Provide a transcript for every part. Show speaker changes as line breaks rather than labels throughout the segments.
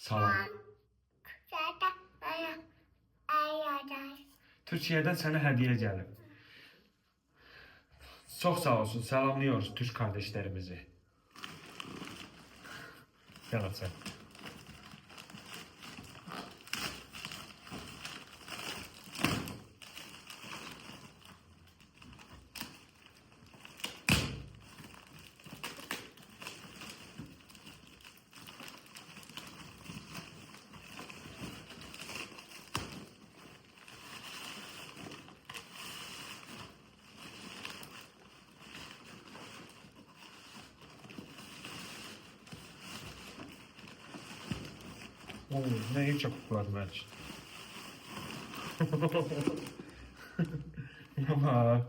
Salam. Türkiye'den sana hediye gelip. Çok sağ olsun. Selamlıyoruz Türk kardeşlerimizi. Gel sen. Oo, ne iyi çabuklar ben. Ama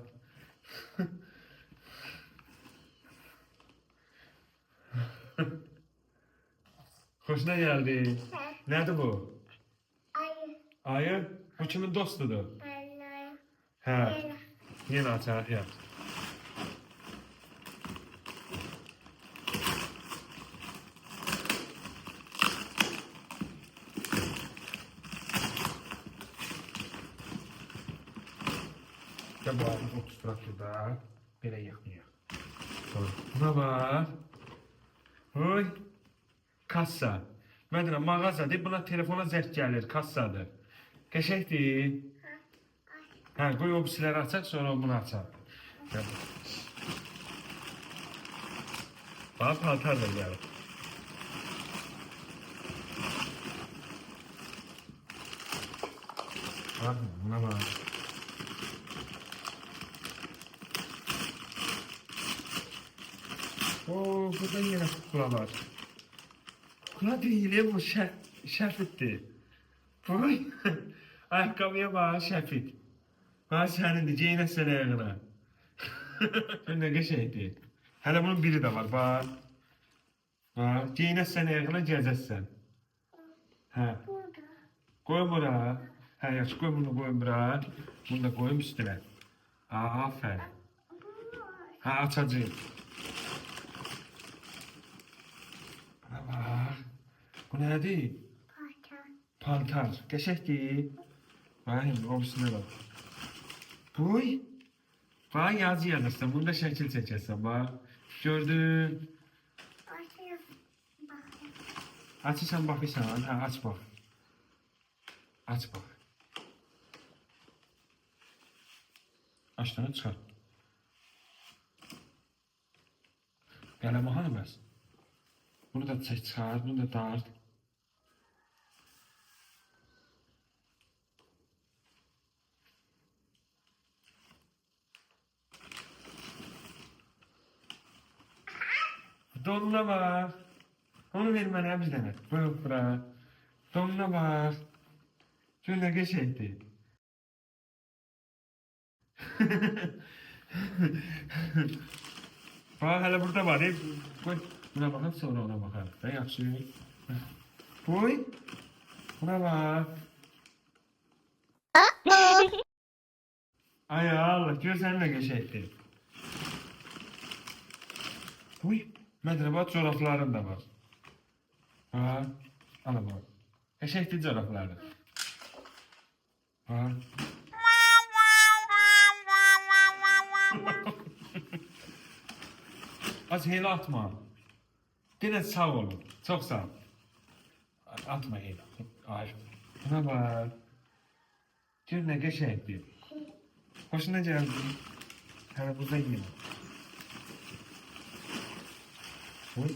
hoşuna geldi. Nerede bu? Ayı. Bu kimin dostudur? He. Yine açar yap. Ya bu ayı otusturak burada. Böyle yakmıyor. Buna bak. Oy. Kassa. Mən mağazadır. Buna telefona zəng gəlir. Kassadır. Qəşəngdir. Hə, qoy o birisiləri açaq, sonra bunu açaq. Bax, paltar da gəlir. Bax, buna bax. Oo, burada yine kukla var. Kukla değil, bu şəfitdir. Boy. Ayakkabıya bak, şəfit. Bax, sənindir, geyinəsən ayağına. Ne qəşəngdir. Hələ bunun biri də var, bax. Bax, geyinəsən ayağına, gəzəsən. Hə. Qoy bura. Hə, yaxşı, qoy bunu qoyun bura. Bunu da qoyum üstünə. Aferin. Hə, açacağım. Bak. Bu nədir? Paltar. Qəşəngdir. Bax, o birisine bak. Boy. Bax, yazı yazırsan. Bunu da şəkil çəkərsən. Bax. Gördün. Açırsan, baxırsan. Hə, aç bax. Aç bax. Açdığını çıxart. Qələmi hanı bəs? Bunu da çək çıxart, bunu da dart. Donuna bak. Onu ver mənə bir dənə. Buyur bura. Donuna bak. Şöyle nə qəşəngdir. Bax, hələ burada var. Qoy. Buna baxaq, sonra ona baxaq. Da yaxşı. Qoy. Buna bax. Ay Allah, görsən nə qəşəngdir. Qoy. Məndə bax, corablarım da var. Bax. Ana bax. Qəşəngdir corabları. Bax. Az heylə atma. Yenə sağ olun. Çox sağ ol. Atma heylə. Ay. Buna bax. Gör nə qəşəngdir. Hoşuna gəldi. Hələ burada yenə. Oy.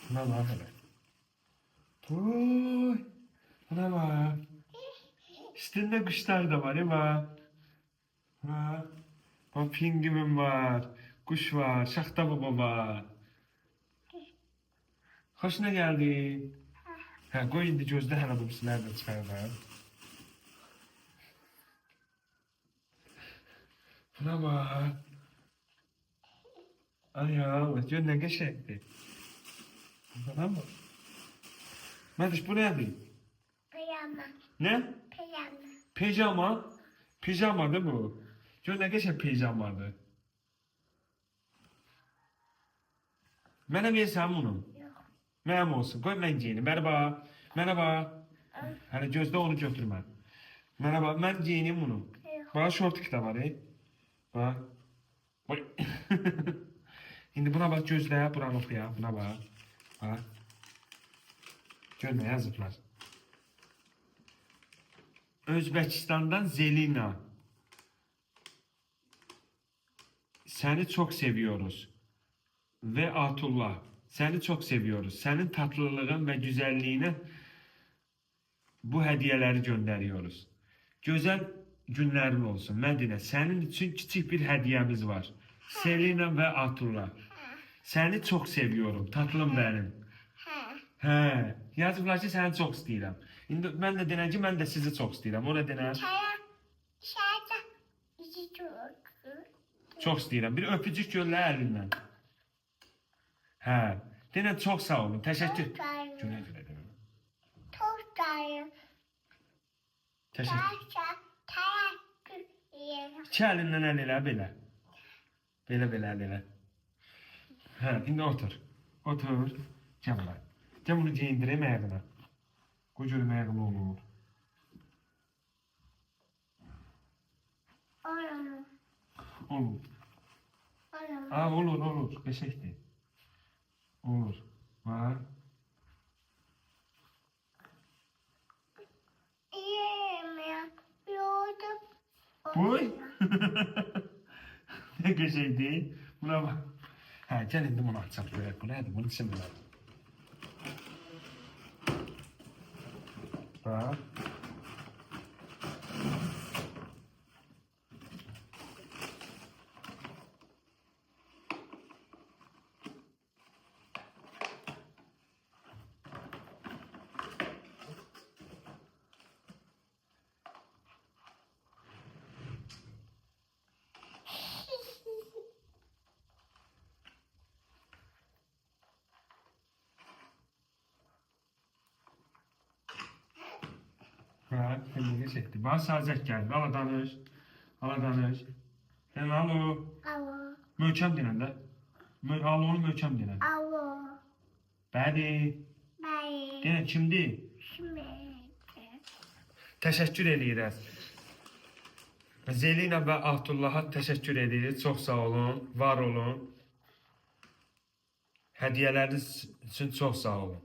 Buna bax hələ. Oy. Buna bax. Üstünde kuşlar da var ya bak. Bak. Bak, pingvin var. Kuş var. Şaxta baba var. Hoşuna geldi. Ha, koy indi gözde hələ bu birisi nereden çıxarlar. Buna bak. Ay Allah, gör nə qəşəngdir. Buna bak. Mədiş, bu nədir? Ne? Pijama. Pijamadır bu. Gör nə qəşəng pijamadır. Mənə versən bunu.
Yox.
Mənim olsun. Qoy mən geyini. Merhaba. Merhaba. Hələ gözdə onu götürmə. Merhaba. Mən geyinim bunu.
Yox.
Bana şortik də var, Bak. Oy. İndi buna bak, gözlə, buranı oxuya. Buna bak. Bak. Gör nə yazıblar. Özbekistan'dan Zelina. Seni çok seviyoruz. Ve Atullah. Seni çok seviyoruz. Senin tatlılığın ve güzelliğine bu hediyeleri gönderiyoruz. Güzel günlerin olsun Medine. Senin için küçük bir hediyemiz var. Selina ve Atullah. Seni çok seviyorum. Tatlım benim. He. Yazıblar ki seni çok istəyirəm. İndi mən də denən ki, mən də sizi çox istəyirəm. O da denər.
Çaya iki çok.
Çox istəyirəm. Bir öpücük göllä əlindən. Hə. Denən çox sağ olun. Təşəkkür. Gülə gülə denən.
Tostayım.
Təşəkkür.
Teşekkür ederim.
İki əlindən əl elə belə. Belə əl elə. Hə, indi otur. Otur. Gəl bura. Gəl bunu geyindirəm ayağına. Qoy görüm ayağına olur.
Oğlum.
Olur.
Oğlum.
Aa, olur. Beşikdir. Olur. Var.
Yiyemiyorum. Yoğurdum.
Boy. Ne güzeldi. Buna bak. Ha, gel indi bunu açaq görək. Bu nədir? Bunun için belə. Bak. Bak, temizlik çekti. Bana sazək geldi. Ala danış. Ala danış. Sen alo.
Alo.
Möhkəm denən də. Alonu möhkəm denən.
Alo.
Bəli.
Ben
Denən kimdir?
şimdi.
Təşəkkür edirik. Zelina və Abdullaha təşəkkür edirik. Çox sağ olun, var olun. Hədiyələriniz üçün çox sağ olun.